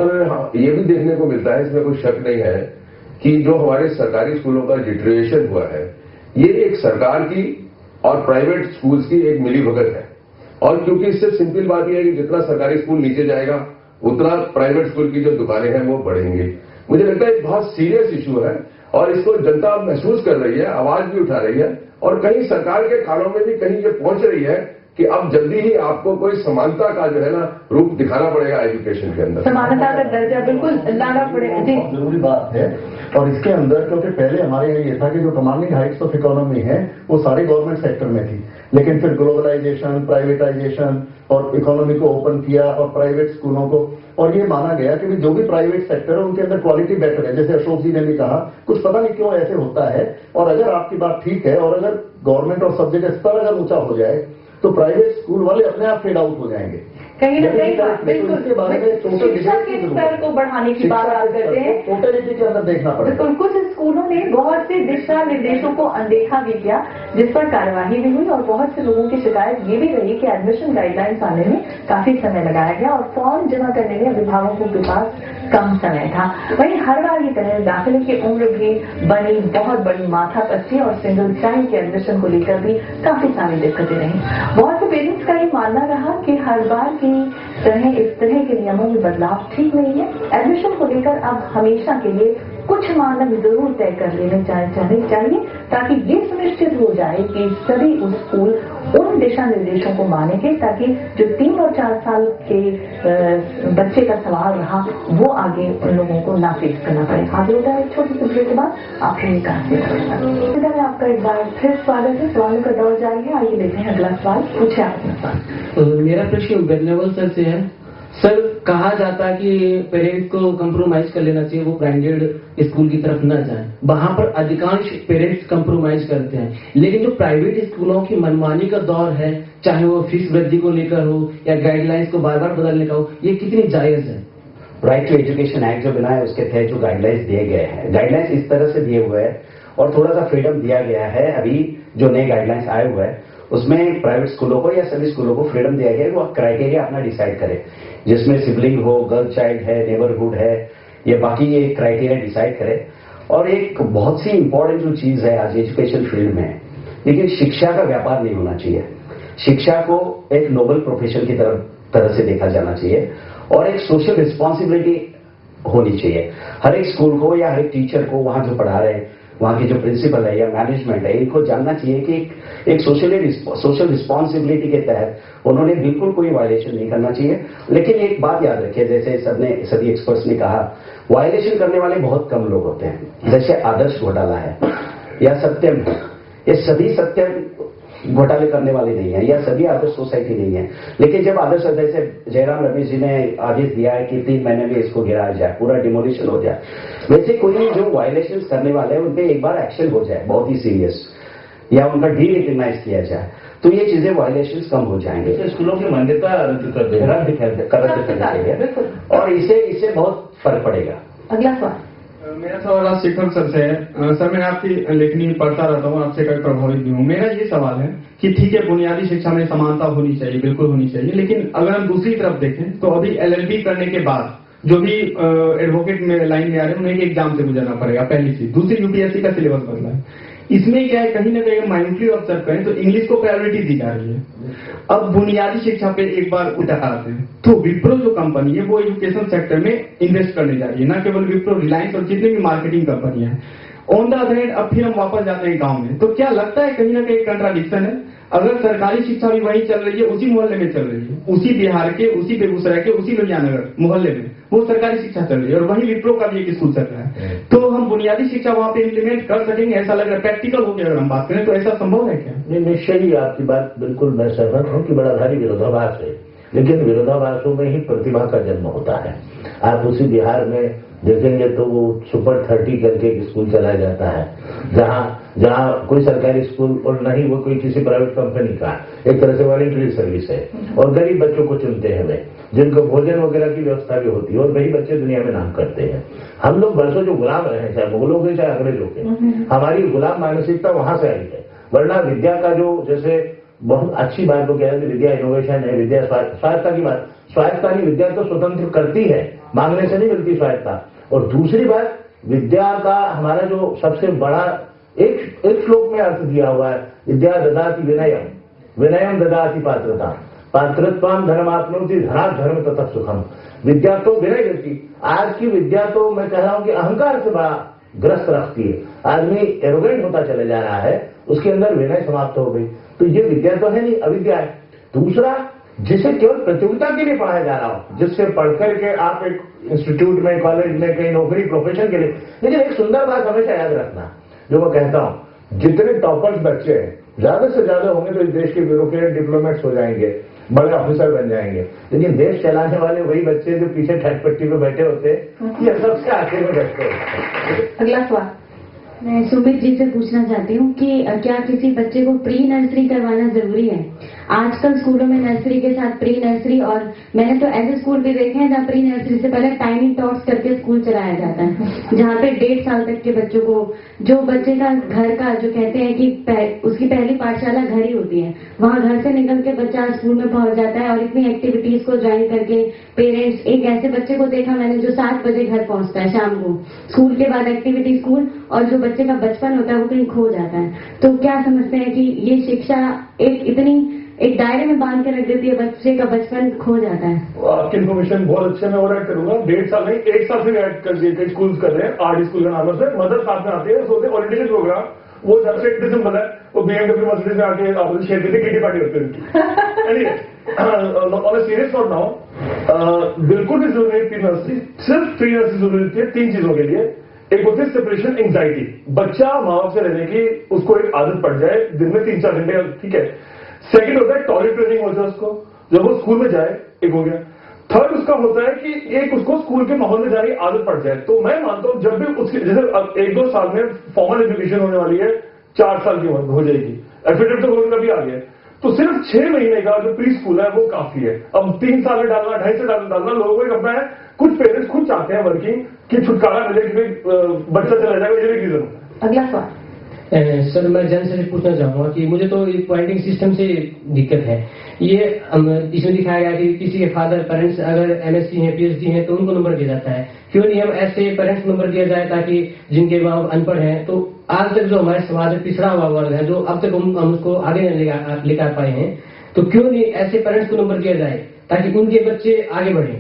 बहुत ये भी देखने को मिलता है, इसमें कोई शक नहीं है कि जो हमारे सरकारी स्कूलों का डिटेरियोरेशन हुआ है, ये एक सरकार की और प्राइवेट स्कूल्स की एक मिलीभगत है। और क्योंकि इससे सिंपल बात यह है कि जितना सरकारी स्कूल नीचे जाएगा उतना प्राइवेट स्कूल की जो दुकानें हैं वो बढ़ेंगी। मुझे लगता है एक बहुत सीरियस इशू है और इसको जनता महसूस कर रही है, आवाज भी उठा रही है और कहीं सरकार के कानों में भी कहीं ये पहुंच रही है कि अब जल्दी ही आपको कोई समानता का जो है ना रूप दिखाना पड़ेगा एजुकेशन के अंदर। समानता का दर्जा बिल्कुल लाना पड़ेगा जी, जरूरी बात है। और इसके अंदर क्योंकि पहले हमारे यहाँ ये था कि जो कमांडिंग हाइट्स ऑफ इकोनॉमी है वो सारी गवर्नमेंट सेक्टर में थी, लेकिन फिर ग्लोबलाइजेशन, प्राइवेटाइजेशन और इकोनॉमी को ओपन किया और प्राइवेट स्कूलों को, और ये माना गया कि जो भी प्राइवेट सेक्टर है उनके अंदर क्वालिटी बेटर है। जैसे अशोक जी ने भी कहा, कुछ पता नहीं क्यों ऐसे होता है। और अगर आपकी बात ठीक है और अगर गवर्नमेंट और सब्जेक्ट का स्तर अगर ऊंचा हो जाए तो प्राइवेट स्कूल वाले अपने आप फेड आउट हो जाएंगे। कहीं ना कहीं बिल्कुल शिक्षा के स्तर को बढ़ाने की बात करते हैं, टोटलिटी के अंदर देखना पड़ेगा। बिल्कुल कुछ स्कूलों ने बहुत से दिशा निर्देशों को अनदेखा भी किया जिस पर कार्यवाही भी हुई और बहुत से लोगों की शिकायत ये भी रही कि एडमिशन गाइडलाइंस आने में काफी समय लगाया गया और फॉर्म जमा करने में अभिभावकों के पास कम समय था। वहीं हर बार की तरह दाखिले की उम्र भी बनी बहुत बड़ी माथापच्ची और सिंगल चाइल्ड के एडमिशन को लेकर भी काफी सारी दिक्कतें रही। बहुत से पेरेंट्स का ये मानना रहा कि हर बार की तरह इस तरह के नियमों में बदलाव ठीक नहीं है। एडमिशन को लेकर अब हमेशा के लिए कुछ मानक जरूर तय कर लेने चाहिए ताकि ये सुनिश्चित हो जाए कि सभी स्कूल उन दिशा निर्देशों को मानेंगे ताकि जो 3 और 4 साल के बच्चे का सवाल रहा वो आगे उन लोगों को ना फेस करना पड़े। आगे होता है एक छोटी सी ब्रेक के बाद आपको ये कहा में आपका एक बार फिर स्वागत है। सवालों का दौर जारी है, आइए लेते हैं अगला सवाल। पूछे आप अपना सवाल। मेरा प्रश्न बेरनेवल सर से है। सर, कहा जाता है कि पेरेंट्स को कंप्रोमाइज कर लेना चाहिए, वो ब्रांडेड स्कूल की तरफ न जाएं। वहां पर अधिकांश पेरेंट्स कंप्रोमाइज करते हैं, लेकिन जो प्राइवेट स्कूलों की मनमानी का दौर है, चाहे वो फीस वृद्धि को लेकर हो या गाइडलाइंस को बार बार बदलने का हो, ये कितनी जायज है? राइट टू एजुकेशन एक्ट जो बना है उसके तहत जो गाइडलाइंस दिए गए हैं, गाइडलाइंस इस तरह से दिए हुए हैं और थोड़ा सा फ्रीडम दिया गया है। अभी जो नए गाइडलाइंस आए हुए हैं उसमें प्राइवेट स्कूलों को या सभी स्कूलों को फ्रीडम दिया गया है वो क्राइटेरिया अपना डिसाइड करें, जिसमें सिबलिंग हो, गर्ल चाइल्ड है, नेबरहुड है, ये बाकी ये क्राइटेरिया डिसाइड करें। और एक बहुत सी इंपॉर्टेंट जो चीज है आज एजुकेशन फील्ड में, लेकिन शिक्षा का व्यापार नहीं होना चाहिए। शिक्षा को एक नोबल प्रोफेशन की तरह से देखा जाना चाहिए और एक सोशल रिस्पॉन्सिबिलिटी होनी चाहिए। हर एक स्कूल को या हर एक टीचर को वहां जो पढ़ा रहे हैं, वहां के जो प्रिंसिपल है या मैनेजमेंट है, इनको जानना चाहिए कि एक सोशल रिस्पॉन्सिबिलिटी के तहत उन्होंने बिल्कुल कोई वायलेशन नहीं करना चाहिए। लेकिन एक बात याद रखिए, जैसे सभी एक्सपर्ट्स ने कहा, वायलेशन करने वाले बहुत कम लोग होते हैं। जैसे आदर्श घोटाला है या सत्यम है, ये सभी सत्यम घोटाले करने वाले नहीं है या सभी आदर्श सोसाइटी नहीं है। लेकिन जब आदर्श, जैसे जयराम रमेश जी ने आदेश दिया है कि 3 महीने में इसको गिराया जाए, पूरा डिमोलिशन हो जाए, वैसे कोई जो वायलेशन करने वाले हैं उन पे एक बार एक्शन हो जाए बहुत ही सीरियस, या उनका डी रिकग्नाइज किया जाए, तो ये चीजें वायलेशन कम हो जाएंगे। तो स्कूलों की मान्यता रद्द करनी चाहिए और इससे बहुत फर्क पड़ेगा। अगला सवाल मेरा सवाल आज शिक्षक सर से है। सर, मैं आपकी लेखनी पढ़ता रहता हूँ, आपसे कभी प्रभावित भी हूँ। मेरा ये सवाल है कि ठीक है, बुनियादी शिक्षा में समानता होनी चाहिए, बिल्कुल होनी चाहिए, लेकिन अगर हम दूसरी तरफ देखें तो अभी LLB करने के बाद जो भी एडवोकेट में लाइन में आ रहे हैं उन्हें एक एग्जाम से गुजरना पड़ेगा, पहली चीज। दूसरी, UPSC का सिलेबस बदला है। इसमें क्या है, कहीं ना कहीं माइन्यूटली ऑब्जर्व करें तो इंग्लिश को प्रायोरिटी दी जा रही है। अब बुनियादी शिक्षा पे एक बार उठा आते हैं तो विप्रो जो कंपनी है वो एजुकेशन सेक्टर में इन्वेस्ट करने जा रही है, न केवल विप्रो, रिलायंस और जितने भी मार्केटिंग कंपनियां हैं। ऑन द अदर हैंड अब फिर हम वापस जाते हैं गांव में, तो क्या लगता है कहीं ना कहीं कंट्राडिक्शन है? अगर सरकारी शिक्षा भी वहीं चल रही है, उसी मोहल्ले में चल रही है, उसी बिहार के, उसी बेगूसराय के, उसी लुधियानगर मोहल्ले में वो सरकारी शिक्षा चल रही है और वहीं विप्रो का भी एक स्कूल चल रहा है, तो हम बुनियादी शिक्षा वहां पे इम्प्लीमेंट कर सकेंगे? ऐसा लग रहा है प्रैक्टिकल हो गया अगर हम बात करें तो ऐसा संभव है क्या? नहीं, निश्चय ही आपकी बात बिल्कुल मैं सहमत हूँ कि बड़ा भारी विरोधाभास है, लेकिन विरोधाभासों में ही प्रतिभा का जन्म होता है। आप उसी बिहार में देखेंगे तो वो सुपर 30 करके एक स्कूल चलाया जाता है, जहाँ कोई सरकारी स्कूल और नहीं वो कोई किसी प्राइवेट कंपनी का, एक तरह से वॉलंटरी सर्विस है, और गरीब बच्चों को चुनते हैं वे, जिनको भोजन वगैरह की व्यवस्था भी होती है, और वही बच्चे दुनिया में नाम करते हैं। हम लोग बरसों जो गुलाम रहे, चाहे मुगलों के चाहे अंग्रेजों के, हमारी गुलाम मानसिकता वहां से आई है। वरना विद्या का जो, जैसे बहुत अच्छी बात को कह रहे हैं, विद्या इनोवेशन है, विद्या स्वायत्ता की बात, स्वायत्ता की विद्या तो स्वतंत्र करती है, मांगने से नहीं मिलती स्वायत्ता। और दूसरी बात, विद्या का हमारा जो सबसे बड़ा एक श्लोक में अर्थ दिया हुआ है, विद्या ददाति विनयम, विनयम ददाति पात्रता, पात्रत्वाम धर्माप्नोति, धनात् धर्म ततः सुखम। विद्या तो विनय देती, आज की विद्या तो मैं कह रहा हूं कि अहंकार से बड़ा ग्रस्त रखती है। आदमी एरोगेंट होता चले जा रहा है, उसके अंदर विनय समाप्त हो गई, तो ये विद्या तो है नहीं, अविद्या है। दूसरा, जिसे केवल प्रतियोगिता के लिए पढ़ाया जा रहा हो, जिससे पढ़ करके आप एक इंस्टीट्यूट में, कॉलेज में, कहीं नौकरी, प्रोफेशन के लिए। लेकिन एक सुंदर बात हमेशा याद रखना, जो मैं कहता हूं, जितने टॉपर्स बच्चे हैं ज्यादा से ज्यादा होंगे तो इस देश के ब्यूरोक्रेट, डिप्लोमेट्स हो जाएंगे, बड़े ऑफिसर बन जाएंगे। लेकिन देश चलाने वाले वही बच्चे जो पीछे ठटपट्टी पे बैठे होते, ये सबसे आखिर में बैठते होते। अगला सवाल मैं सुमित जी से पूछना चाहती हूँ कि क्या किसी बच्चे को प्री नर्सरी करवाना जरूरी है? आजकल स्कूलों में नर्सरी के साथ प्री नर्सरी, और मैंने तो ऐसे स्कूल भी देखे हैं जहाँ प्री नर्सरी से पहले टाइनी टॉक्स करके स्कूल चलाया जाता है, जहाँ पे 1.5 साल तक के बच्चों को, जो बच्चे का घर का, जो कहते हैं कि उसकी पहली पाठशाला घर ही होती है, वहाँ घर से निकल के बच्चा स्कूल में पहुंच जाता है और इतनी एक्टिविटीज को ज्वाइन करके पेरेंट्स, एक ऐसे बच्चे को देखा मैंने जो 7 बजे घर पहुंचता है शाम को, स्कूल के बाद एक्टिविटी स्कूल, और जो बच्चे का बचपन होता है वो कहीं खो जाता है। तो क्या समझते हैं कि ये शिक्षा एक दायरे में बांध के रख देती है, बच्चे का बचपन खो जाता है? आपकी इन्फॉर्मेशन बहुत अच्छे, मैं और ऐड करूंगा। 1.5 साल नहीं, 1 साल से ऐड कर दिए, कई स्कूल कर रहे हैं, आर्ट स्कूल का नाम है, मदर साथ में आते हैं, सोचते ओरिएंटेशन प्रोग्राम, वो सबसे सिंपल है, वो BMW मर्सिडीज में आके आप शेयर करते, किटी पार्टी होती है उनकी। On a serious note now, बिल्कुल भी जरूरी नहीं प्री नर्सरी, सिर्फ प्री नर्सरी जरूरी होती है 3 चीजों के लिए। एक होती है सेपरेशन एंजाइटी, बच्चा माँ बाप से रहने की उसको एक आदत पड़ जाए, दिन में 3-4 घंटे, ठीक है। सेकंड होता है टॉयलेट ट्रेनिंग हो जाए उसको, जब वो स्कूल में जाए, एक हो गया। थर्ड उसका होता है कि एक उसको स्कूल के माहौल में जाने की आदत पड़ जाए। तो मैं मानता हूं जब भी उसकी, जैसे अब 1-2 साल में फॉर्मल एजुकेशन होने वाली है, 4 साल की हो जाएगी, एफिडेविट तो होने का भी आ गया, तो सिर्फ 6 महीने का जो प्री स्कूल है वो काफी है। अब 3 साल में डालना, 2.5 साल डालना, लोगों को करना है। कुछ पेरेंट्स खुद चाहते हैं वर्किंग कि छुटकारा मिले कि बच्चा चला जाएगा, ये रीजन। अगला सवाल सर, मैं जन से पूछना चाहूंगा कि मुझे तो पॉइंटिंग सिस्टम से दिक्कत है। ये इसमें दिखाया गया कि किसी के फादर पेरेंट्स अगर MSc हैं, PhD हैं, तो उनको नंबर दिया जाता है। क्यों नहीं हम ऐसे पेरेंट्स नंबर दिया जाए ताकि जिनके माँ बाप अनपढ़ हैं, तो आज तक जो हमारे समाज में पिछड़ा हुआ वर्ग है, जो अब तक हम उसको आगे लेकर पाए हैं, तो क्यों नहीं ऐसे पेरेंट्स को नंबर दिया जाए ताकि उनके बच्चे आगे बढ़े?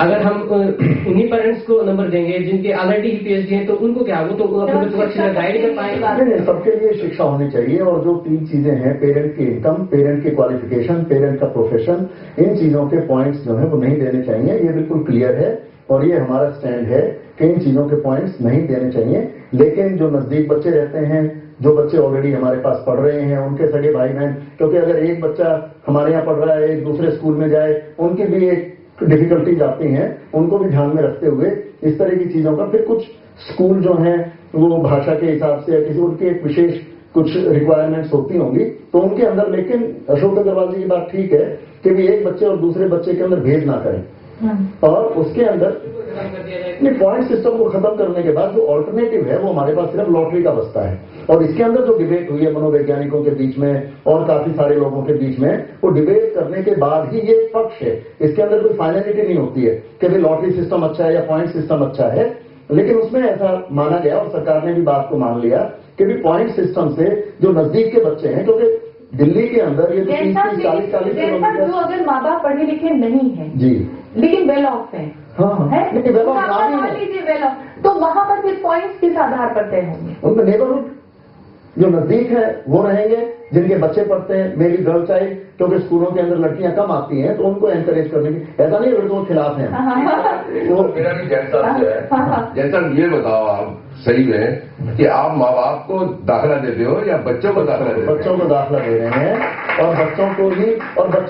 अगर हम उन्हीं पेरेंट्स को नंबर देंगे जिनके ऑलरेडी PhD हैं, तो उनको क्या, वो तो अपने बच्चों को अच्छी तरह गाइड कर पाएंगे। नहीं, सबके लिए शिक्षा होनी चाहिए। और जो 3 चीजें हैं, पेरेंट की इनकम, पेरेंट की क्वालिफिकेशन, पेरेंट का प्रोफेशन, इन चीजों के पॉइंट्स जो है वो नहीं देने चाहिए। ये बिल्कुल क्लियर है और ये हमारा स्टैंड है कि इन चीजों के पॉइंट्स नहीं देने चाहिए। लेकिन जो नजदीक बच्चे रहते हैं, जो बच्चे ऑलरेडी हमारे पास पढ़ रहे हैं, उनके सगे भाई बहन, क्योंकि अगर एक बच्चा हमारे यहाँ पढ़ रहा है, एक दूसरे स्कूल में जाए, उनकी भी एक डिफिकल्टीज आती हैं, उनको भी ध्यान में रखते हुए इस तरह की चीजों का। फिर कुछ स्कूल जो हैं वो भाषा के हिसाब से या किसी उनकी एक विशेष कुछ रिक्वायरमेंट्स होती होंगी, तो उनके अंदर, लेकिन अशोक अग्रवाल जी की बात ठीक है कि भी एक बच्चे और दूसरे बच्चे के अंदर भेद ना करें, और उसके अंदर पॉइंट सिस्टम को खत्म करने के बाद जो ऑल्टरनेटिव है वो हमारे पास सिर्फ लॉटरी का बस्ता है। और इसके अंदर जो डिबेट हुई है मनोवैज्ञानिकों के बीच में और काफी सारे लोगों के बीच में, वो डिबेट करने के बाद ही ये पक्ष है, इसके अंदर कोई फाइनलिटी नहीं होती है कि भाई लॉटरी सिस्टम अच्छा है या पॉइंट सिस्टम अच्छा है। लेकिन उसमें ऐसा माना गया और सरकार ने भी बात को मान लिया कि भी पॉइंट सिस्टम से जो नजदीक के बच्चे हैं, क्योंकि दिल्ली के अंदर ये 30-40 किलोमीटर, जो अगर माँ बाप पढ़े लिखे नहीं है जी, लेकिन वेल ऑफ है, लेकिन वेल ऑफ मान लीजिए वेल ऑफ, तो वहां पर फिर पॉइंट्स किस आधार पर तय होंगे? उनका नेबरहुड जो नजदीक है वो रहेंगे, जिनके बच्चे पढ़ते हैं, मेरी गर्ल चाइल्ड, क्योंकि स्कूलों के अंदर लड़कियां कम आती हैं तो उनको एनकरेज करने की, ऐसा नहीं लड़कों के खिलाफ है। तो मेरा भी जैसा है, जैसा ये बताओ आप सही में कि आप माँ बाप को दाखिला देते हो या बच्चों को दाखिला देते हो? बच्चों को दाखिला दे रहे हैं, और बच्चों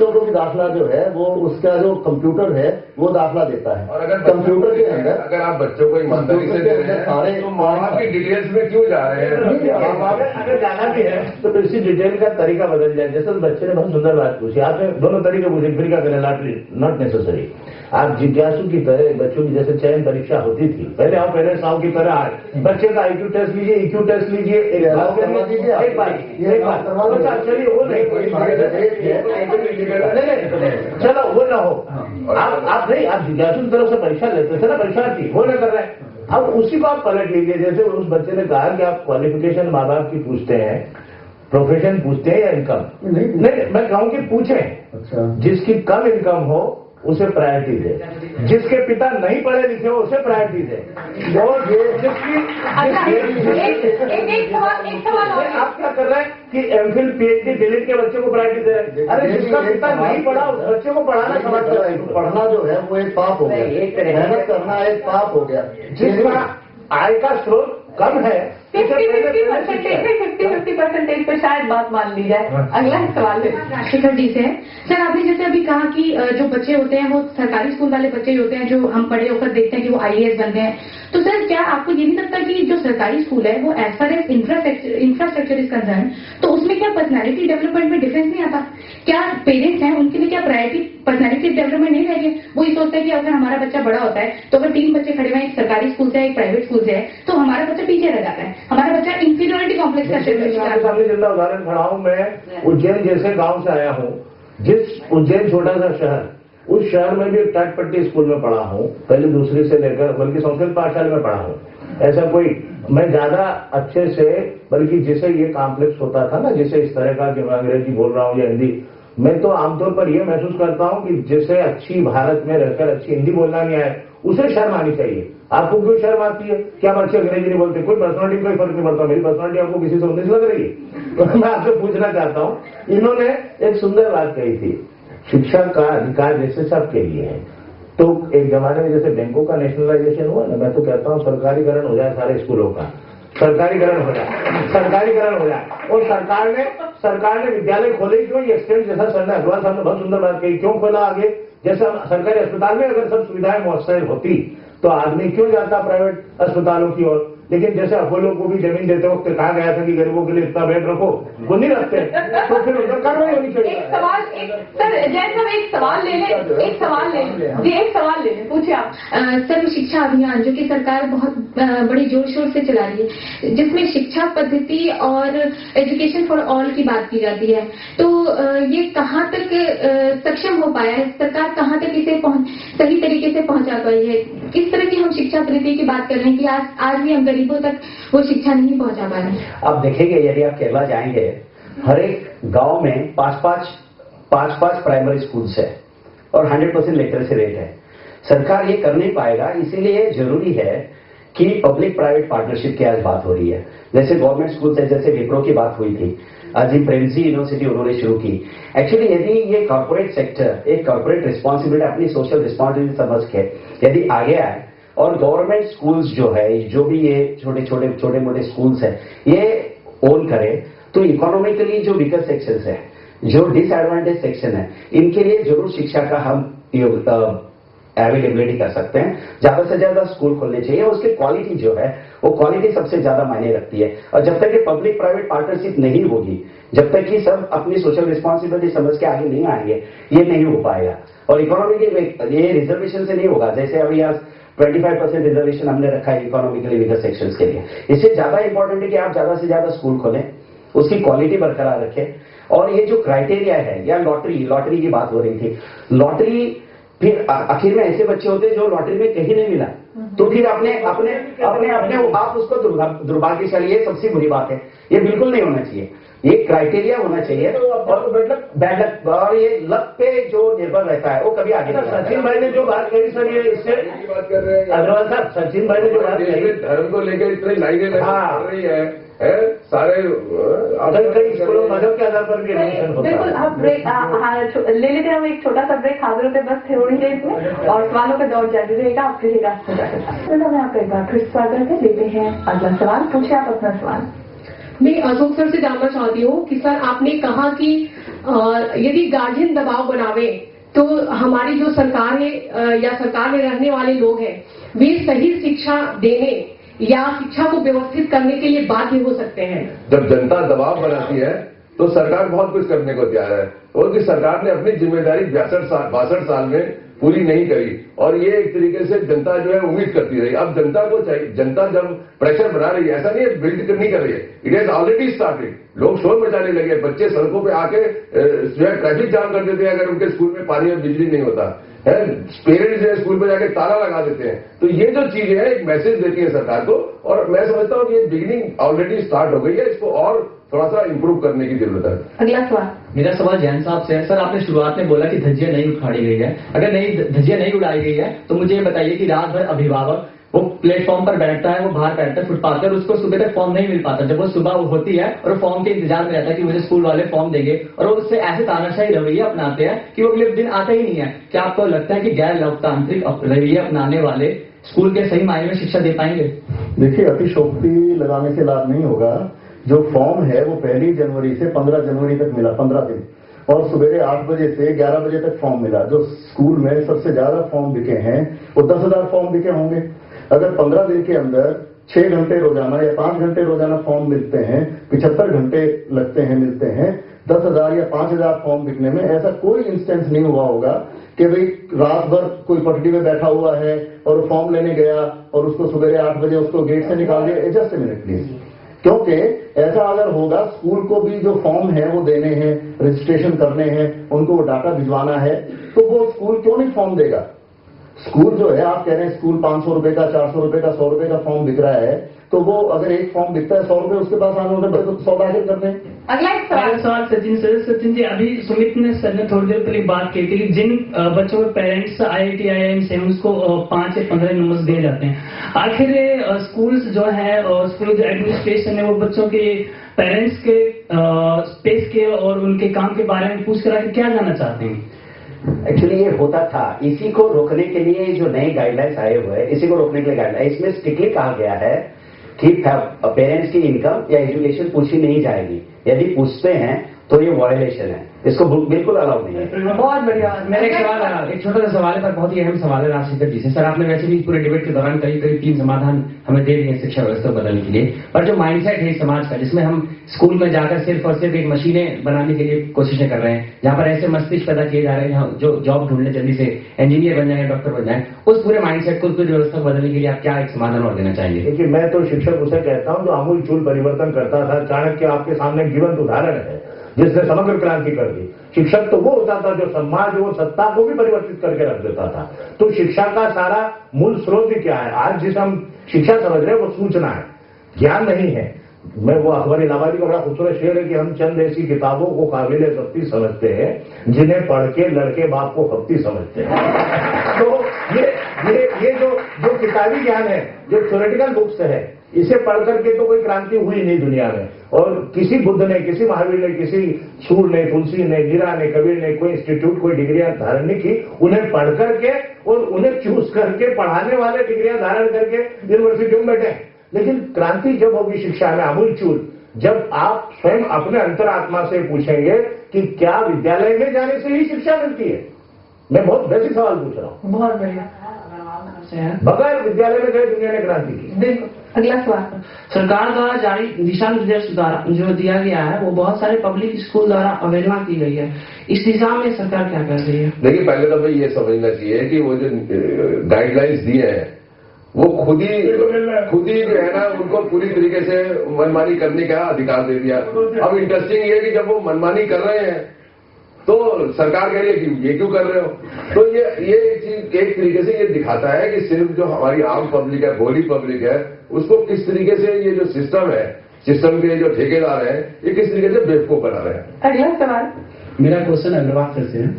को भी दाखिला जो है वो उसका जो कंप्यूटर है वो दाखिला देता है। और अगर कंप्यूटर के अंदर अगर आप बच्चों को ईमानदारी से दे रहे हैं तो माँ बाप की डिटेल्स में क्यों जा रहे हैं? अगर जाना भी है तो इसी डिटेल का तरीका बदल जाए। जैसे बच्चे ने बहुत सुंदर बात पूछी, आपने दोनों तरीके पूछे, फिर क्या करें, लॉटरी नॉट नेसेसरी। आप जिज्ञासु की तरह बच्चों की जैसे चयन परीक्षा होती थी, पहले आओ पेरेंट्स आओ की तरह आए, बच्चे का IQ टेस्ट लीजिए, EQ टेस्ट लीजिए, एक बात चलिए वो नहीं, चलो वो ना हो। आप नहीं, आप जिज्ञासु की तरफ से परीक्षा लेते थे ना, परीक्षार्थी वो ना कर रहे हैं। अब उसी को आप पलट लीजिए, जैसे उस बच्चे ने कहा कि आप क्वालिफिकेशन माँ बाप की पूछते हैं, प्रोफेशन पूछते हैं या इनकम? नहीं, मैं कहूँ कि पूछें। अच्छा। जिसकी कम इनकम हो उसे प्रायोरिटी दे, जिसके पिता नहीं पढ़े लिखे हो उसे प्रायोरिटी दे, और जिसकी एक सवाल आप क्या कर रहे हैं कि एमफिल PhD डिलीट के बच्चे को प्रायोरिटी दे रहे हैं? अरे जिसका पिता नहीं पढ़ा उस बच्चे को पढ़ाना समझ कर रहे हैं। पढ़ना जो है वो एक पाप हो गया, मेहनत करना एक पाप हो गया। जिसका आय का स्रोत कम है 50% पे शायद बात मान ली जाए। अगला सवाल है शिखर जी से। सर आपने जैसे अभी कहा कि जो बच्चे होते हैं वो सरकारी स्कूल वाले बच्चे ही होते हैं जो हम पढ़े होकर देखते हैं कि वो IAS बन गए हैं, तो सर क्या आपको ये नहीं लगता कि जो सरकारी स्कूल है वो as far as infrastructure is concern, तो उसमें क्या पर्सनैलिटी डेवलपमेंट में डिफरेंस नहीं आता? क्या पेरेंट्स हैं उनके लिए क्या प्रायोरिटी पर्सनैलिटी डेवलपमेंट नहीं रहेगी? वो ये सोचते हैं कि अगर हमारा बच्चा बड़ा होता है तो अगर 3 बच्चे खड़े हुए हैं, एक सरकारी स्कूल से एक प्राइवेट स्कूल से है, तो हमारा बच्चा पीछे रह जाता है, हमारा बच्चा इंफीरियोरिटी कॉम्प्लेक्स का सामने जिंदा उदाहरण खड़ा हूं। मैं उज्जैन जैसे गांव से आया हूं, जिस उज्जैन छोटा सा शहर, उस शहर में भी एक टाटपट्टी स्कूल में पढ़ा हूं, पहले दूसरी से लेकर बल्कि संस्कृत पाठशाला में पढ़ा हूं। ऐसा कोई मैं ज्यादा अच्छे से, बल्कि जिसे ये कॉम्प्लेक्स होता था ना, जिसे इस तरह का कि मैं अंग्रेजी बोल रहा हूं या हिंदी, मैं तो आमतौर पर यह महसूस करता हूं कि जिसे अच्छी भारत में रहकर अच्छी हिंदी बोलना नहीं आए उसे शर्म आनी चाहिए। आपको क्यों शर्म आती है? क्या बच्चे अंग्रेजी नहीं बोलते? कोई पर्सनालिटी कोई फर्क नहीं पड़ता। मेरी पर्सनालिटी आपको किसी से 19 लग रही है? तो मैं आपसे पूछना चाहता हूं, इन्होंने एक सुंदर बात कही थी, शिक्षा का अधिकार जैसे सबके लिए है, तो एक जमाने में जैसे बैंकों का नेशनलाइजेशन हुआ ना, मैं तो कहता हूं सरकारीकरण हो जाए सारे स्कूलों का, सरकारीकरण हो जाए। और सरकार ने विद्यालय खोले क्यों? ये एक्सटेंड जैसा सर ने अग्रवाल साहब ने बहुत सुंदर बात कही, क्यों खोला आगे? जैसा सरकारी अस्पताल में अगर सब सुविधाएं मुयस्सर होती तो आदमी क्यों जाता प्राइवेट अस्पतालों की ओर? लेकिन जैसे अपोलो को भी जमीन देते वक्त कहा गया था कि गरीबों के लिए इतना बेड रखो, वो नहीं रखते, तो फिर उनका कार्रवाई होनी चाहिए। सर जैन साहब एक सवाल ले लें, पूछिए आप। सर शिक्षा अभियान जो कि सरकार बहुत बड़ी जोर शोर से चला रही है, जिसमें शिक्षा पद्धति और एजुकेशन फॉर ऑल की बात की जाती है, तो ये कहाँ तक सक्षम हो पाया है? सरकार कहाँ तक इसे सही तरीके से पहुंचा पाई है? किस तरह की हम शिक्षा पद्धति की बात कर रहे हैं कि आज भी हम गरीबों तक वो शिक्षा नहीं पहुंचा पा रहे? आप देखेंगे यदि आप केरला जाएंगे, हर एक गांव में 5-5 प्राइमरी स्कूल्स है और 100% लिटरेसी रेट है। सरकार ये कर नहीं पाएगा, इसीलिए जरूरी है कि पब्लिक प्राइवेट पार्टनरशिप की आज बात हो रही है। जैसे गवर्नमेंट स्कूल्स है, जैसे विप्रो की बात हुई थी, अजीम प्रेमजी यूनिवर्सिटी उन्होंने शुरू की। एक्चुअली यदि ये कॉर्पोरेट सेक्टर एक कॉर्पोरेट रिस्पॉन्सिबिलिटी, अपनी सोशल रिस्पॉन्सिबिलिटी समझ के यदि आगे आए और गवर्नमेंट स्कूल्स जो है, जो भी ये छोटे मोटे स्कूल्स है, ये ओन करे, तो इकोनॉमिकली जो वीकर सेक्शंस है, जो डिसएडवांटेज सेक्शन है, इनके लिए जरूर शिक्षा का हम अवेलेबिलिटी कर सकते हैं। ज्यादा से ज्यादा स्कूल खोलने चाहिए, उसकी क्वालिटी जो है वो क्वालिटी सबसे ज्यादा मायने रखती है। और जब तक कि पब्लिक प्राइवेट पार्टनरशिप नहीं होगी, जब तक कि सब अपनी सोशल रिस्पॉन्सिबिलिटी समझ के आगे नहीं आएंगे, ये नहीं हो पाएगा। और इकोनॉमी के ये रिजर्वेशन से नहीं होगा। जैसे अभी आज 25% रिजर्वेशन हमने रखा है इकोनॉमिकली वीकर सेक्शंस के लिए। इससे ज्यादा इंपॉर्टेंट है कि आप ज्यादा से ज्यादा स्कूल खोलें, उसकी क्वालिटी बरकरार रखें। और ये जो क्राइटेरिया है, या लॉटरी की बात हो रही थी, लॉटरी फिर आखिर में ऐसे बच्चे होते हैं जो लॉटरी में कहीं नहीं मिला, तो फिर अपने आप उसको दुर्भाग्यशाली, ये सबसे बुरी बात है। ये बिल्कुल नहीं होना चाहिए, ये क्राइटेरिया होना चाहिए। और बैड लक और ये लक पे जो निर्भर रहता है वो कभी आगे नहीं। सचिन भाई ने जो बात कही सर, ये इससे बात कर रहे हैं अग्रवाल साहब, सचिन भाई ने जो बात कही, धर्म को लेकर इतनी लाइनें लग रही है सारे कई स्कूलों मजहब के आधार पर भी एडमिशन होता है। बिल्कुल। हम ब्रेक ले लेते हैं, हम एक छोटा सा ब्रेक, हाजिर होते बस थोड़ी देर में, और सवालों का दौर जारी रहेगा आपके लिए। मैं आपका एक बार फिर स्वागत है, लेते हैं अगला सवाल, पूछे आप अपना सवाल। मैं अशोक सर से जानना चाहती हूँ कि सर आपने कहा कि यदि गार्जियन दबाव बनावे तो हमारी जो सरकार है या सरकार में रहने वाले लोग हैं, वे सही शिक्षा देने या शिक्षा को व्यवस्थित करने के लिए बाध्य हो सकते हैं। जब जनता दबाव बनाती है तो सरकार बहुत कुछ करने को तैयार है। और कि सरकार ने अपनी जिम्मेदारी 62 साल में पूरी नहीं करी, और ये एक तरीके से जनता जो है उम्मीद करती रही। अब जनता को चाहिए, जनता जब प्रेशर बना रही है, ऐसा नहीं है बिल्ड नहीं कर रही है, इट हैज ऑलरेडी स्टार्टेड। लोग शोर मचाने लगे, बच्चे सड़कों पे आके जो है ट्रैफिक जाम कर देते हैं अगर उनके स्कूल में पानी और बिजली नहीं होता है। पेरेंट्स जो है स्कूल पे जाके ताला लगा देते हैं। तो ये जो चीजें हैं एक मैसेज देती है सरकार को, और मैं समझता हूँ कि ये बिगिनिंग ऑलरेडी स्टार्ट हो गई है, इसको और थोड़ा सा इंप्रूव करने की जरूरत है। अगला सवाल। मेरा सवाल जैन साहब से है। सर, आपने शुरुआत में बोला कि धज्जियां नहीं उखाड़ी गई है। अगर धज्जियां नहीं उड़ाई गई है तो मुझे ये बताइए कि रात भर अभिभावक वो प्लेटफॉर्म पर बैठता है, वो बाहर बैठता है फुटपाथ पर, उसको सुबह तक फॉर्म नहीं मिल पाता। जब वो सुबह होती है और फॉर्म के इंतजार में रहता है कि मुझे स्कूल वाले फॉर्म देंगे, और वो उससे ऐसे तानाशाही रवैया अपनाते हैं कि वो अगले दिन आता ही नहीं है। क्या आपको लगता है कि गैर लोकतांत्रिक रवैया अपनाने वाले स्कूल के सही मायने में शिक्षा दे पाएंगे? देखिए, अतिशोक्ति लगाने से लाभ नहीं होगा। जो फॉर्म है वो 1 जनवरी से 15 जनवरी तक मिला, 15 दिन, और सुबह 8 बजे से 11 बजे तक फॉर्म मिला। जो स्कूल में सबसे ज्यादा फॉर्म बिके हैं वो 10,000 फॉर्म बिके होंगे। अगर 15 दिन के अंदर 6 घंटे रोजाना या 5 घंटे रोजाना फॉर्म मिलते हैं, 75 घंटे लगते हैं मिलते हैं, 10,000 या 5,000 फॉर्म बिकने में ऐसा कोई इंस्टेंस नहीं हुआ होगा कि भाई रात भर कोई पटरी में बैठा हुआ है और फॉर्म लेने गया और उसको सुबह 8 बजे उसको गेट से निकाल दिया। Just a minute please. क्योंकि ऐसा अगर होगा, स्कूल को भी जो फॉर्म है वो देने हैं, रजिस्ट्रेशन करने हैं, उनको वो डाटा भिजवाना है, तो वो स्कूल क्यों नहीं फॉर्म देगा? स्कूल जो है, आप कह रहे हैं स्कूल 500 रुपए का, 400 रुपए का, 100 रुपए का फॉर्म बिक रहा है, तो वो अगर एक फॉर्म बिकता है 100 रुपए, उसके पास आने रुपए तो 100 दाखिल कर दें। अगला एक सवाल सचिन जी, अभी सुमित ने सर ने थोड़ी देर पहले बात की थी कि जिन बच्चों के पेरेंट्स IIT IIM से उसको 5 या 15 नंबर दिए जाते हैं, आखिर स्कूल्स जो है और स्कूल जो एडमिनिस्ट्रेशन है वो बच्चों के पेरेंट्स के स्पेस के और उनके काम के बारे में पूछ कर क्या जानना चाहते हैं? एक्चुअली ये होता था, इसी को रोकने के लिए जो नए गाइडलाइंस आए हुए हैं, इसी को रोकने के लिए गाइडलाइन, इसमें स्ट्रिक्टली कहा गया है कि पेरेंट्स की इनकम या एजुकेशन पूछी नहीं जाएगी। यदि पूछते हैं तो ये वायलेशन है, इसको बिल्कुल अलाउ नहीं है। बहुत बढ़िया। मेरा एक सवाल, एक छोटा सा सवाल है पर बहुत ही अहम सवाल है राजशेखर जी से। सर, आपने वैसे भी पूरे डिबेट के दौरान करीब 3 समाधान हमें दे दिए हैं शिक्षा व्यवस्था को बदलने के लिए, पर जो माइंडसेट है समाज का, जिसमें हम स्कूल में जाकर सिर्फ और सिर्फ एक मशीनें बनाने के लिए कोशिशें कर रहे हैं, जहां पर ऐसे मस्तिष्क पैदा किए जा रहे हैं जो जॉब ढूंढने जल्दी से इंजीनियर बन जाए, डॉक्टर बन जाए, उस पूरे माइंडसेट को, पूरी व्यवस्था को बदलने के लिए आप क्या एक समाधान और देना चाहेंगे? देखिए, मैं तो शिक्षक उसे कहता हूं जो आमूल चूल परिवर्तन करता था। चाणक्य आपके सामने जीवंत उदाहरण है जिसने समग्र क्रांति कर दी। शिक्षक तो वो होता था जो समाज और सत्ता को भी परिवर्तित करके रख देता था। तो शिक्षा का सारा मूल स्रोत ही क्या है? आज जिसे हम शिक्षा समझ रहे हैं वो सूचना है, ज्ञान नहीं है। मैं वो अकबर इलाहाबादी का बड़ा खूबसूरत शेर है कि हम चंद ऐसी किताबों को काबिल ज़ब्ती समझते हैं जिन्हें पढ़ के लड़के बाप को हफ्ती समझते हैं। तो ये जो किताबी ज्ञान है, जो थ्योरेटिकल बुक्स है, इसे पढ़ करके तो कोई क्रांति हुई नहीं दुनिया में। और किसी बुद्ध ने, किसी महावीर ने, किसी सूर ने, तुलसी ने, मीरा ने, कबीर ने कोई इंस्टीट्यूट, कोई डिग्रियां धारण नहीं की। उन्हें पढ़ करके और उन्हें चूज करके पढ़ाने वाले डिग्रियां धारण करके यूनिवर्सिटी में बैठे। लेकिन क्रांति जब होगी शिक्षा में आमूल चूल, जब आप स्वयं अपने अंतरात्मा से पूछेंगे कि क्या विद्यालय में जाने से ही शिक्षा मिलती है? मैं बहुत बेसिक सवाल पूछ रहा हूं। बहुत बढ़िया। बगैर विद्यालय में गए दुनिया ने क्रांति की। बिल्कुल। अगला सवाल। सरकार द्वारा जारी दिशा निर्देश द्वारा जो दिया गया है वो बहुत सारे पब्लिक स्कूल द्वारा अवहेलना की गई है, इस दिशा में सरकार क्या कर रही है? देखिए, पहले तो भाई ये समझना चाहिए कि वो जो गाइडलाइंस दिए हैं वो खुद ही जो है ना, उनको पूरी तरीके से मनमानी करने का अधिकार दे दिया। अब इंटरेस्टिंग ये है कि जब वो मनमानी कर रहे हैं तो सरकार कह रही है कि ये क्यों कर रहे हो। तो ये चीज एक तरीके से ये दिखाता है कि सिर्फ जो हमारी आम पब्लिक है, भोली पब्लिक है, उसको किस तरीके से ये जो सिस्टम है, सिस्टम के जो ठेकेदार हैं, ये किस तरीके से बेवकूफ बना रहे हैं। अगला सवाल। मेरा क्वेश्चन अग्रवाल सर से है,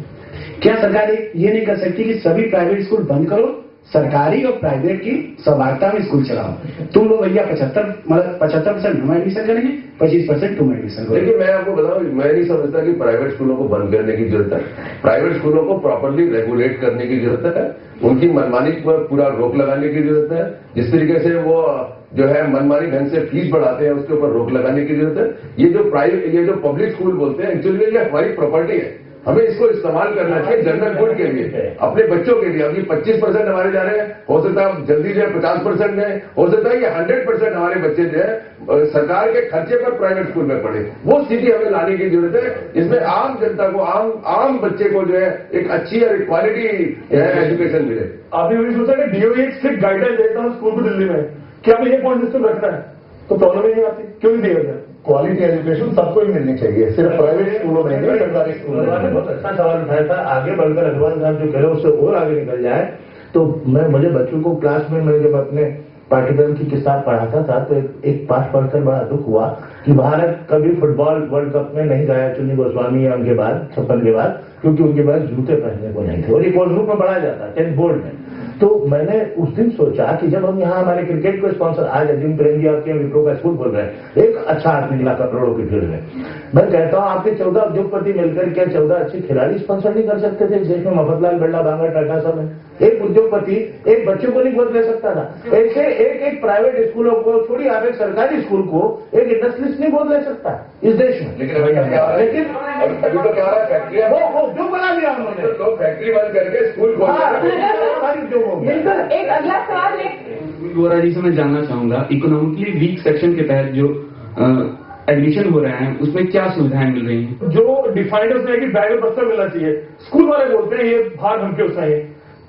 क्या सरकार ये नहीं कर सकती कि सभी प्राइवेट स्कूल बंद करो, सरकारी और प्राइवेट की सहभागिता में स्कूल चलाओ? तुम लोग भैया 75% हम एडमिशन करेंगे, 25% तुम एडमिशन करो। देखिए, मैं आपको बताऊं, मैं नहीं समझता कि प्राइवेट स्कूलों को बंद करने की जरूरत है। प्राइवेट स्कूलों को प्रॉपरली रेगुलेट करने की जरूरत है, उनकी मनमानी पर पूरा रोक लगाने की जरूरत है। जिस तरीके से वो जो है मनमानी ढंग से फीस बढ़ाते हैं उसके ऊपर रोक लगाने की जरूरत है। ये जो पब्लिक स्कूल बोलते हैं, एक्चुअली ये हमारी प्रॉपर्टी है। हमें इसको इस्तेमाल करना चाहिए जनरल गुड के लिए, अपने बच्चों के लिए। अभी 25% हमारे जा रहे हैं, हो सकता है जल्दी जो है 50% में, हो सकता है कि 100% हमारे बच्चे जो है सरकार के खर्चे पर प्राइवेट स्कूल में पढ़े। वो स्थिति हमें लाने की जरूरत है, जिसमें आम जनता को, आम बच्चे को जो है एक अच्छी और क्वालिटी एजुकेशन मिले। आपने वही सोचा कि डीओ एक स्ट्रिक्ट गाइडलाइन देता है स्कूल को दिल्ली में, क्या हमें ये पॉइंट सिस्टम रखना है तो प्रॉब्लम ही नहीं आती, क्यों नहीं दिया गया? क्वालिटी एजुकेशन सबको ही मिलनी चाहिए, सिर्फ प्राइवेट स्कूलों में नहीं, सरकारी स्कूलों में। बहुत अच्छा सवाल उठाया था। आगे बढ़कर अग्रवाल साहब जो कह रहे हैं उससे और आगे निकल जाए तो मुझे बच्चों को क्लास में मैं जब अपने पाठ्यक्रम की किताब पढ़ाता था तो एक पाठ पढ़कर बड़ा दुख हुआ कि भारत कभी फुटबॉल वर्ल्ड कप में नहीं गया चुन्नी गोस्वामी या उनके बाद 56 के बाद, क्योंकि उनके पास जूते पहनने को नहीं थे और ये कोर्स बुक में पढ़ाया जाता 10th बोर्ड में। तो मैंने उस दिन सोचा कि जब हम यहाँ हमारे क्रिकेट को स्पॉन्सर आज अजीम प्रेमजी आपके विप्रो का स्कूल खोल रहे हैं, एक अच्छा आदमी निकला करोड़ों की फील्ड में। मैं कहता हूँ आपके 14 उद्योगपति मिलकर क्या 14 अच्छे खिलाड़ी स्पॉन्सर नहीं कर सकते थे? इस देश में मफतलाल बिरला, बांगा, टाटा सब है। एक उद्योगपति एक बच्चे को नहीं गोद ले सकता था। ऐसे एक प्राइवेट स्कूलों को छोड़िए, आप एक सरकारी स्कूल को एक इंडस्ट्रियलिस्ट नहीं गोद ले सकता इस देश में। लेकिन अभी तो क्या हो रहा है, फैक्ट्रियां वो उद्योग बना दिया उन्होंने, तो फैक्ट्री बंद करके स्कूल खोल बिल्कुल। एक अगला सवाल वोरा जी से मैं जानना चाहूंगा, इकोनॉमिकली वीक सेक्शन के तहत जो एडमिशन हो रहे हैं उसमें क्या सुविधाएं मिल रही हैं? जो डिफाइंड है उसमें कि बैग और बस्ता मिलना चाहिए। स्कूल वाले बोलते हैं ये बाहर हम के उसमें है,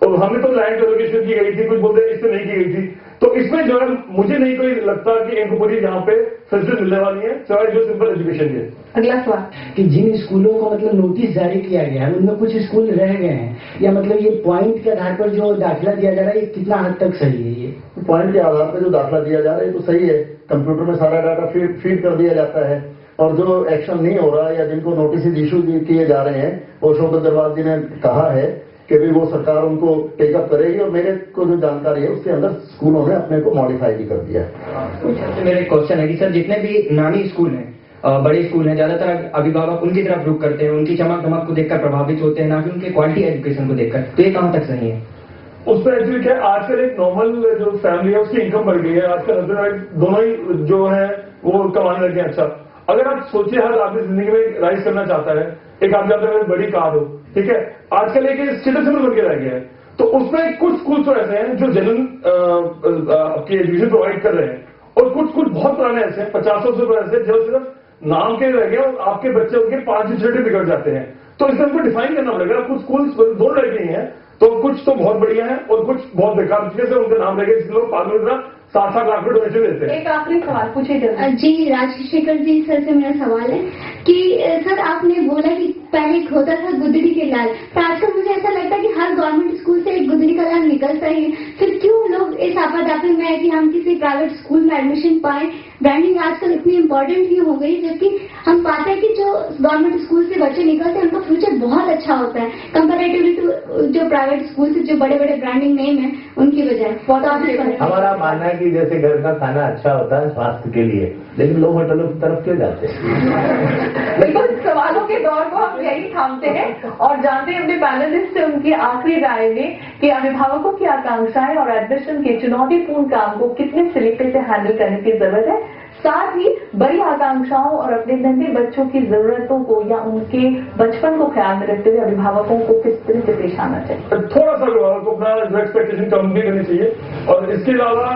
और हमने तो लैंड एलोकेशन की गई थी, कुछ बोलते हैं इससे नहीं की गई थी। तो इसमें जो है मुझे नहीं कोई लगता कि इनको पूरी यहाँ पे फैसिलिटी मिलने वाली है, चाहे जो सिंपल एजुकेशन के। अगला सवाल कि जिन स्कूलों को मतलब नोटिस जारी किया गया है उनमें कुछ स्कूल रह गए हैं, या मतलब ये पॉइंट के आधार पर जो दाखिला दिया जा रहा है ये कितना हद तक सही है? ये पॉइंट के आधार पर जो दाखिला दिया जा रहा है ये तो सही है, कंप्यूटर में सारा डाटा फीड कर दिया जाता है। और जो एक्शन नहीं हो रहा या जिनको नोटिस इशू किए जा रहे हैं, वो अशोक अग्रवाल जी ने कहा है कि भी वो सरकार उनको टेकअप करेगी, और मेरे को जो जानकारी है उसके अंदर स्कूलों ने अपने को मॉडिफाई भी कर दिया है। मेरे क्वेश्चन है कि सर जितने भी नामी स्कूल हैं, बड़े स्कूल हैं, ज्यादातर अभिभावक उनकी तरफ रुख करते हैं, उनकी चमक दमक को देखकर प्रभावित होते हैं, ना कि उनके क्वालिटी एजुकेशन को देखकर, तो ये कहां तक सही है? उसमें एक्चुअली क्या है, आजकल एक नॉर्मल जो फैमिली है उसकी इनकम बढ़ गई है, आजकल हस्बैंड वाइफ दोनों ही जो है वो कमाने लगे हैं। अच्छा, अगर आप सोचिए हर आदमी जिंदगी में राइज करना चाहता है, एक आदमी आपके पास बड़ी कार हो, ठीक है, आजकल एक स्टेटस सिंबल बन के रह गया है। तो उसमें कुछ स्कूल तो ऐसे हैं जो जेन्युइन आपकी एजुकेशन प्रोवाइड कर रहे हैं, और कुछ बहुत पुराने ऐसे हैं, 50 से ऐसे जो सिर्फ नाम के रह गए और आपके बच्चे उनके 5 छठे बिगड़ जाते हैं। तो इसमें हमको डिफाइन करना पड़ेगा। कुछ स्कूल दोनों रह गई हैं, तो कुछ तो बहुत बढ़िया है और कुछ बहुत बेकार, जैसे उनके नाम रह गए जिसके लोग पागल की तरह 7-7 लाख रुपए डोनेशन देते हैं। एक आखिरी सवाल पूछिए जल्दी। जी, राजशेखर जी सर से मेरा सवाल है कि सर आपने बोला कि पहले एक होता था गुदड़ी के लाल, तो आजकल मुझे ऐसा लगता है कि हर गवर्नमेंट स्कूल से एक गुदड़ी का लाल निकलता ही है। फिर क्यों लोग इस आपाधापी में है कि हम किसी प्राइवेट स्कूल में एडमिशन पाए? ब्रांडिंग आजकल इतनी इम्पोर्टेंट ही हो गई, जबकि हम पाते हैं कि जो गवर्नमेंट स्कूल से बच्चे निकलते हैं उनका फ्यूचर बहुत अच्छा होता है कंपेरेटिवली टू जो प्राइवेट स्कूल से जो बड़े बड़े ब्रांडिंग नेम है उनकी वजह। हमारा मानना है कि जैसे घर का खाना अच्छा होता है स्वास्थ्य के लिए, लेकिन लोग होटलों की तरफ क्यों जाते हैं? बिल्कुल, सवालों के दौर को हम यही थामते हैं और जानते हैं अपने पैनलिस्ट से उनकी आखिरी राय में कि अभिभावकों की आकांक्षाएं और एडमिशन के चुनौतीपूर्ण काम को कितने सलीके से हैंडल करने की जरूरत है, साथ ही बड़ी आकांक्षाओं और अपने नन्हे बच्चों की जरूरतों को या उनके बचपन को ख्याल में रखते हुए अभिभावकों को किस तरह से पेश आना चाहिए। थोड़ा सा अभिभावक को अपना जो एक्सपेक्टेशन कम भी करनी चाहिए, और इसके अलावा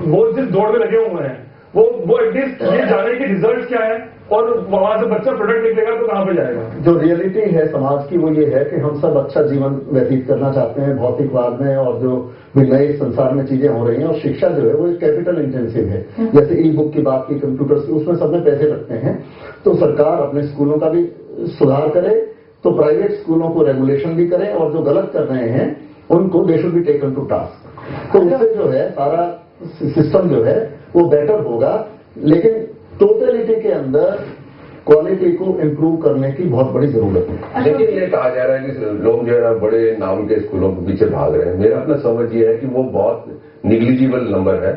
वो जिस दौड़ में लगे हुए हैं वो एटलीस्ट ये जाने कि रिजल्ट क्या है और वहां से बच्चा प्रोडक्ट निकलेगा तो कहां पे जाएगा। जो रियलिटी है समाज की वो ये है कि हम सब अच्छा जीवन व्यतीत करना चाहते हैं भौतिकवाद में, और जो भी नए संसार में चीजें हो रही हैं, और शिक्षा जो है वो एक कैपिटल इंटेंसिव है। जैसे ई बुक की बात की, कंप्यूटर्स की, उसमें सब में पैसे लगते हैं। तो सरकार अपने स्कूलों का भी सुधार करे, तो प्राइवेट स्कूलों को रेगुलेशन भी करे, और जो गलत कर रहे हैं उनको they should be taken to task. तो उससे जो है सारा सिस्टम जो है वो बेटर होगा, लेकिन टोटलिटी के अंदर क्वालिटी को इम्प्रूव करने की बहुत बड़ी जरूरत है। लेकिन ये कहा जा रहा है कि लोग जो है ना बड़े नाम के स्कूलों के पीछे भाग रहे हैं। मेरा अपना समझ ये है कि वो बहुत निग्लिजिबल नंबर है।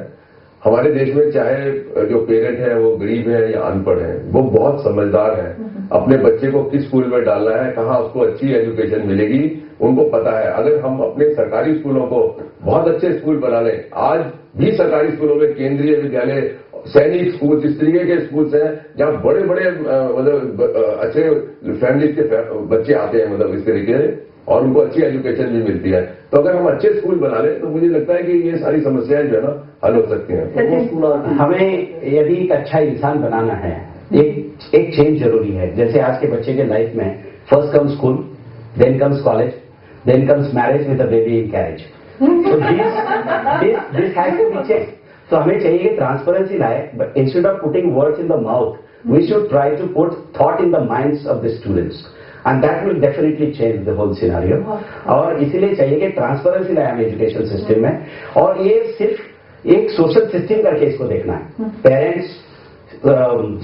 हमारे देश में चाहे जो पेरेंट है वो गरीब है या अनपढ़ है, वो बहुत समझदार है। अपने बच्चे को किस स्कूल में डालना है, कहाँ उसको अच्छी एजुकेशन मिलेगी, उनको पता है। अगर हम अपने सरकारी स्कूलों को बहुत अच्छे स्कूल बना लें, आज भी सरकारी स्कूलों में केंद्रीय विद्यालय सैनिक स्कूल, इस तरीके के स्कूल्स हैं जहां बड़े बड़े मतलब अच्छे फैमिली के बच्चे आते हैं, मतलब इस तरीके से, और उनको अच्छी एजुकेशन भी मिलती है। तो अगर हम अच्छे स्कूल बना लें तो मुझे लगता है कि ये सारी समस्याएं जो है ना हल हो सकती हैं। हमें यदि एक अच्छा इंसान बनाना है, एक चेंज जरूरी है। जैसे आज के बच्चे के लाइफ में first come school, then comes college, then comes marriage with a baby in carriage. So this has to be checked. तो हमें चाहिए कि ट्रांसपेरेंसी लाए, but instead of putting words in the mouth, we should try to put thought in the minds of the students, and that will definitely change the whole scenario. और इसीलिए चाहिए कि transparency लाए हमें एजुकेशन सिस्टम में, और ये सिर्फ एक सोशल सिस्टम करके इसको देखना है। Parents,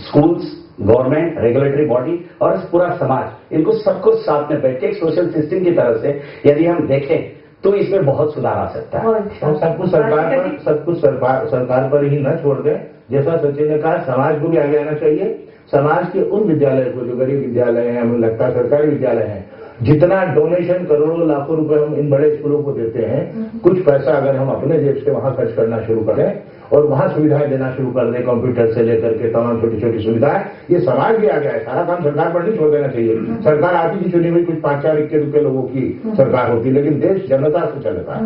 schools, government, regulatory body और पूरा समाज, इनको सबको साथ में बैठ के एक सोशल सिस्टम की तरफ से यदि हम देखें तो इसमें बहुत सुधार आ सकता है। हम सब कुछ सरकार पर ही न छोड़ दें। जैसा सचिन ने कहा, समाज को भी आगे आना चाहिए। समाज के उन विद्यालय को जो गरीब विद्यालय हैं, हमें लगता है सरकारी विद्यालय हैं, जितना डोनेशन करोड़ों लाखों रुपए हम इन बड़े स्कूलों को देते हैं, कुछ पैसा अगर हम अपने जेब से वहां खर्च करना शुरू करें और वहां सुविधाएं देना शुरू कर दें, कंप्यूटर से लेकर के तमाम छोटी छोटी सुविधाएं, ये समाज भी आ गया है। सारा काम सरकार पर नहीं छोड़ देना चाहिए। सरकार आती थी चुनी हुई कुछ 5-4 इक्के लोगों की सरकार होती, लेकिन देश जनता से चलता है।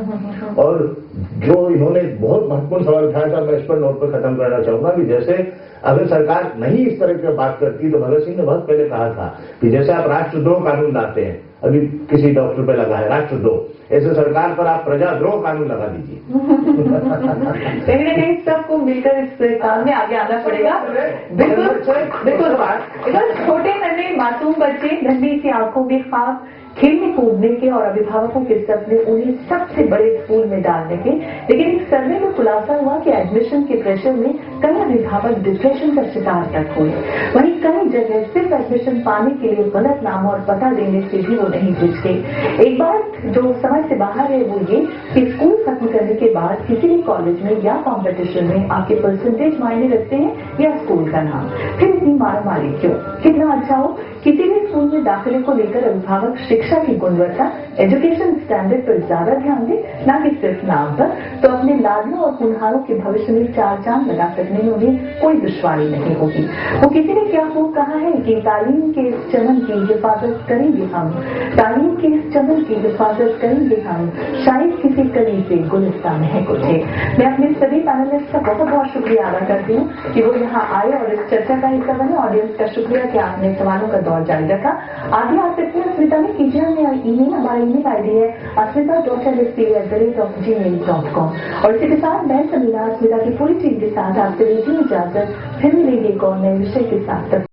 और जो इन्होंने बहुत महत्वपूर्ण सवाल उठाया था, मैं इस पर नोट पर खत्म करना चाहूंगा कि जैसे अगर सरकार नहीं इस तरह की बात करती तो भगत सिंह ने बहुत पहले कहा था कि जैसे आप राष्ट्रद्रोह कानून लाते हैं, अभी किसी डॉक्टर पे लगा है राष्ट्रद्रोह, ऐसे सरकार पर आप प्रजाद्रोह कानून लगा दीजिए। कहीं ना कहीं सबको मिलकर इस काम में आगे आना पड़ेगा। बिल्कुल बिल्कुल। छोटे नन्हे मासूम बच्चे, नन्ही सी आंखों में ख्वाब, खेलने कूदने के और अभिभावकों के सपने उन्हें सबसे बड़े स्कूल में डालने के। लेकिन एक सर्वे में खुलासा हुआ कि एडमिशन के प्रेशर में कई अभिभावक डिप्रेशन का शिकार तक हुए। वहीं कई जगह सिर्फ एडमिशन पाने के लिए गलत नाम और पता देने से भी वो नहीं झिझके। एक बात जो समझ से बाहर है वो ये कि स्कूल खत्म करने के बाद किसी भी कॉलेज में या कॉम्पिटिशन में आपके परसेंटेज मायने रखते हैं या स्कूल का नाम। फिर इतनी मारामारी क्यों? कितना अच्छा हो किसी भी स्कूल में दाखिले को लेकर अभिभावक शिक्षा की गुणवत्ता, एजुकेशन स्टैंडर्ड पर ज्यादा ध्यान दें, न कि सिर्फ नाम पर, तो अपने लाडलों और कुल्हारों के भविष्य में 4 चांद लगा सकने में उन्हें कोई दुश्वारी नहीं होगी। वो किसी ने क्या खूब कहा है कि तालीम के इस चमन की हिफाजत करेंगे हम, तालीम के इस चमन की हिफाजत करेंगे हम, शायद किसी कली से गुलिस्तान महक उठे। मैं अपने सभी पैनलिस्ट का बहुत बहुत शुक्रिया अदा करती हूँ कि वो यहाँ आए और इस चर्चा का हिस्सा बने। ऑडियंस का शुक्रिया कि आपने सवालों का दौर जारी रखा। आगे आ सकते हैं अस्मिता में, कीजिए हमें ईमेल, हमारा ईमेल आईडी है asmita.lsp@gmail.com। और इसी के साथ मैं समीना अस्मिता की पूरी टीम के साथ आपसे लेती हूँ इजाजत। फिर मिलेंगे एक और नए विषय के साथ।